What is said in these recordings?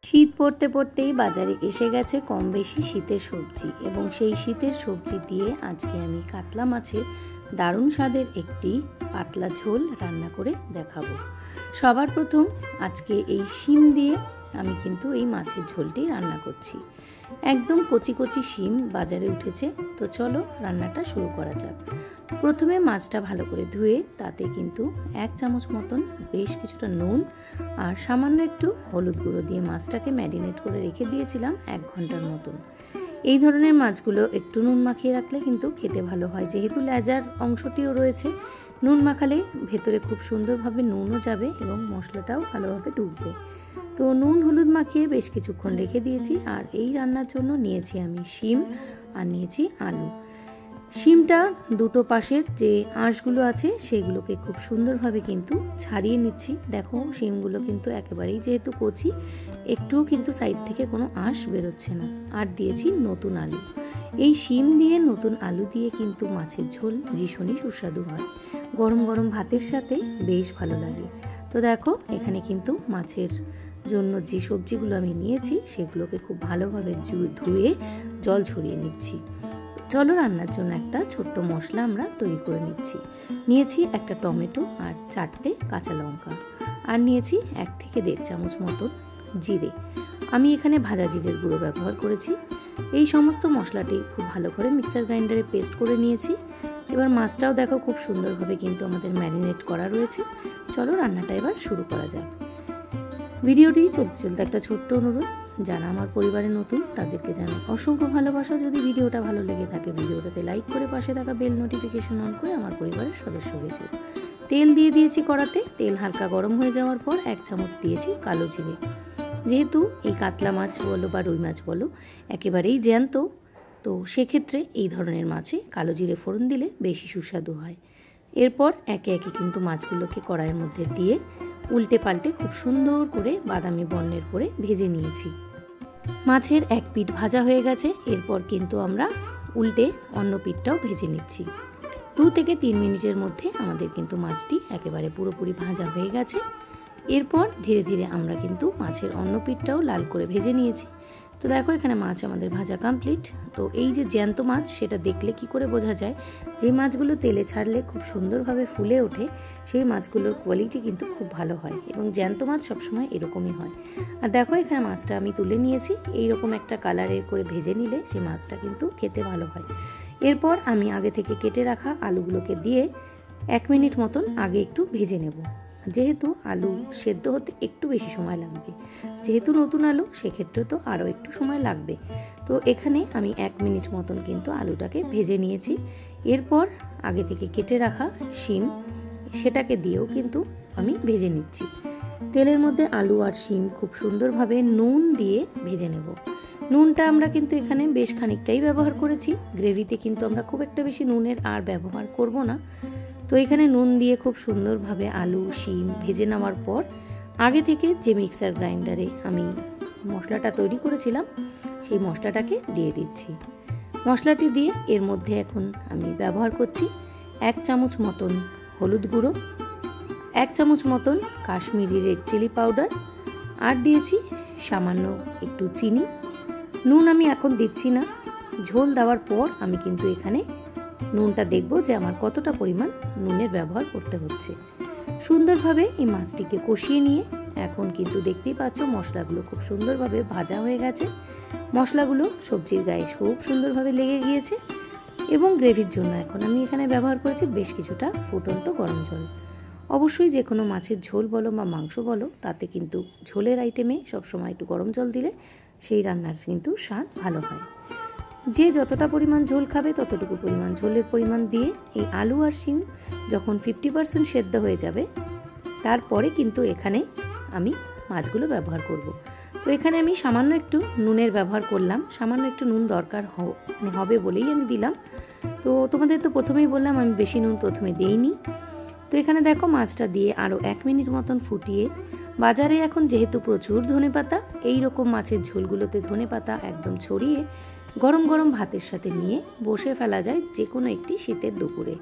শীত পড়তে পড়তেই বাজারে এসে গেছে কম বেশি শীতের সবজি এবং সেই শীতের সবজি দিয়ে আজকে আমি কাতলা মাছের দারুণ স্বাদের একটি পাতলা ঝোল রান্না করে দেখাবো। সবার প্রথম আজকে এই শিম দিয়ে আমি কিন্তু এই মাছের ঝোলটি রান্না করছি। একদম কচি কচি শিম বাজারে উঠেছে, তো চলো রান্নাটা শুরু করা যাক। প্রথমে মাছটা ভালো করে ধুয়ে তাতে কিন্তু 1 চামচ মতন বেশ কিছুটা নুন আর সামান্য একটু হলুদ গুঁড়ো দিয়ে মাছটাকে ম্যারিনেট করে রেখে দিয়েছিলাম 1 ঘন্টার মতন। এই ধরনের মাছগুলো একটু নুন মাখিয়ে রাখলে কিন্তু খেতে ভালো হয়, যেহেতু লেজার অংশটিও রয়েছে। নুন মাখালে ভেতরে খুব সুন্দরভাবে নুনও যাবে এবং মশলাটাও ভালোভাবে ঢুকবে। তো নুন হলুদ মাখিয়ে বেশ কিছুক্ষণ রেখে দিয়েছি। আর এই রান্নার জন্য নিয়েছি আমি শিম আর নিয়েছি আলু। শিমটা দুটো পাশের যে আঁশগুলো আছে সেগুলোকে খুব সুন্দরভাবে কিন্তু ছাড়িয়ে নিচ্ছি। দেখো শিমগুলো কিন্তু একেবারেই যেহেতু কচি, একটুও কিন্তু সাইড থেকে কোনো আঁশ বেরোচ্ছে না। আর দিয়েছি নতুন আলু। এই শিম দিয়ে নতুন আলু দিয়ে কিন্তু মাছের ঝোল ভীষণই সুস্বাদু হয়, গরম গরম ভাতের সাথে বেশ ভালো লাগে। তো দেখো এখানে কিন্তু মাছের জন্য যে সবজিগুলো আমি নিয়েছি সেগুলোকে খুব ভালোভাবে ধুয়ে জল ছড়িয়ে নিচ্ছি। চলো রান্নার জন্য একটা ছোট্ট মশলা আমরা তৈরি করে নিয়েছি একটা টমেটো আর 4টে কাঁচা লঙ্কা, আর নিয়েছি 1 থেকে 1.5 চামচ মতো জিরে। আমি এখানে ভাজা জিরের গুঁড়ো ব্যবহার করেছি। এই সমস্ত মশলাটি খুব ভালো করে মিক্সার গ্রাইন্ডারে পেস্ট করে নিয়েছি। এবার মাছটাও দেখো খুব সুন্দরভাবে কিন্তু আমাদের ম্যারিনেট করা রয়েছে। চলো রান্নাটা এবার শুরু করা যাক। ভিডিওটি চলতে চলতে একটা ছোট্ট অনুরোধ, যারা আমার পরিবারে নতুন তাদেরকে জানাই অসংখ্য ভালোবাসা। যদি ভিডিওটা ভালো লেগে থাকে ভিডিওটাতে লাইক করে পাশে থাকা বেল নোটিফিকেশন অন করে আমার পরিবারের সদস্য হয়েছে। তেল দিয়ে দিয়েছি কড়াতে। তেল হালকা গরম হয়ে যাওয়ার পর 1 চামচ দিয়েছি কালো জিরে। যেহেতু এই কাতলা মাছ বলো বা রুই মাছ বলো একেবারেই জ্যান্ত, তো সেক্ষেত্রে এই ধরনের মাছে কালো জিরে ফোড়ন দিলে বেশি সুস্বাদু হয়। এরপর একে একে কিন্তু মাছগুলোকে কড়াইয়ের মধ্যে দিয়ে উল্টে পাল্টে খুব সুন্দর করে বাদামি বর্ণের করে ভেজে নিয়েছি। মাছের এক পিঠ ভাজা হয়ে গেছে। এরপর কিন্তু আমরা উল্টে অন্য পিঠটাও ভেজে নিচ্ছি। 2 থেকে 3 মিনিটের মধ্যে আমাদের কিন্তু মাছটি একেবারে পুরোপুরি ভাজা হয়ে গেছে। এরপর ধীরে ধীরে আমরা কিন্তু মাছের অন্য পিঠটাও লাল করে ভেজে নিয়েছি। তো দেখো এখানে মাছ আমাদের ভাজা কমপ্লিট। তো এই যে জ্যান্ত মাছ সেটা দেখলে কি করে বোঝা যায়? যে মাছগুলো তেলে ছাড়লে খুব সুন্দরভাবে ফুলে ওঠে সেই মাছগুলোর কোয়ালিটি কিন্তু খুব ভালো হয় এবং জ্যান্ত মাছ সবসময় এরকমই হয়। আর দেখো এখানে মাছটা আমি তুলে নিয়েছি। এইরকম একটা কালারের করে ভেজে নিলে সেই মাছটা কিন্তু খেতে ভালো হয়। এরপর আমি আগে থেকে কেটে রাখা আলুগুলোকে দিয়ে 1 মিনিট মতন আগে একটু ভেজে নেব। যেহেতু আলু সেদ্ধ হতে একটু বেশি সময় লাগবে, যেহেতু নতুন আলু সেক্ষেত্রে তো আরও একটু সময় লাগবে। তো এখানে আমি 1 মিনিট মতন কিন্তু আলুটাকে ভেজে নিয়েছি। এরপর আগে থেকে কেটে রাখা শিম সেটাকে দিয়েও কিন্তু আমি ভেজে নিচ্ছি। তেলের মধ্যে আলু আর শিম খুব সুন্দরভাবে নুন দিয়ে ভেজে নেব। নুনটা আমরা কিন্তু এখানে বেশ খানিকটাই ব্যবহার করেছি। গ্রেভিতে কিন্তু আমরা খুব একটা বেশি নুনের আর ব্যবহার করব না। তো এখানে নুন দিয়ে খুব সুন্দরভাবে আলু শিম ভেজে নেওয়ার পর আগে থেকে যে মিক্সার গ্রাইন্ডারে আমি মশলাটা তৈরি করেছিলাম সেই মশলাটাকে দিয়ে দিচ্ছি। মশলাটি দিয়ে এর মধ্যে এখন আমি ব্যবহার করছি 1 চামচ মতন হলুদ গুঁড়ো, 1 চামচ মতন কাশ্মীরি রেড চিলি পাউডার, আর দিয়েছি সামান্য একটু চিনি। নুন আমি এখন দিচ্ছি না। ঝোল দেওয়ার পর আমি কিন্তু এখানে নুনটা দেখব যে আমার কতটা পরিমাণ নুনের ব্যবহার করতে হচ্ছে। সুন্দরভাবে এই মাছটিকে কষিয়ে নিয়ে এখন কিন্তু দেখতেই পাচ্ছ মশলাগুলো খুব সুন্দরভাবে ভাজা হয়ে গেছে। মশলাগুলো সবজির গায়ে খুব সুন্দরভাবে লেগে গিয়েছে এবং গ্রেভির জন্য এখন আমি এখানে ব্যবহার করেছি বেশ কিছুটা ফুটন্ত গরম জল। অবশ্যই যে কোনো মাছের ঝোল বলো বা মাংস বলো তাতে কিন্তু ঝোলের আইটেমে সবসময় একটু গরম জল দিলে সেই রান্নার কিন্তু স্বাদ ভালো হয়। যে যতটা পরিমাণ ঝোল খাবে ততটুকু পরিমাণ ঝোলের পরিমাণ দিয়ে এই আলু আর শিম যখন 50% সেদ্ধ হয়ে যাবে তারপরে কিন্তু এখানে আমি মাছগুলো ব্যবহার করব। তো এখানে আমি সামান্য একটু নুনের ব্যবহার করলাম। সামান্য একটু নুন দরকার হবে বলেই আমি দিলাম। তো তোমাদের তো প্রথমেই বললাম আমি বেশি নুন প্রথমে দেইনি। তো এখানে দেখো মাছটা দিয়ে আরও 1 মিনিট মতন ফুটিয়ে, বাজারে এখন যেহেতু প্রচুর ধনেপাতা, এই রকম মাছের ঝোলগুলোতে ধনেপাতা একদম ছড়িয়ে গরম গরম ভাতের সাথে নিয়ে বসে ফেলা যায় যে কোনো একটি শীতের দুপুরে।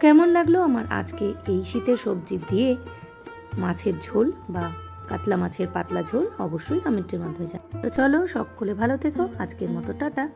কেমন লাগলো আমার আজকে এই শীতের সবজি দিয়ে মাছের ঝোল বা কাতলা মাছের পাতলা ঝোল অবশ্যই কমেন্টের মাধ্যমে জানাও। তো চলো সকলে ভালো থেকো, আজকের মতো টাটা।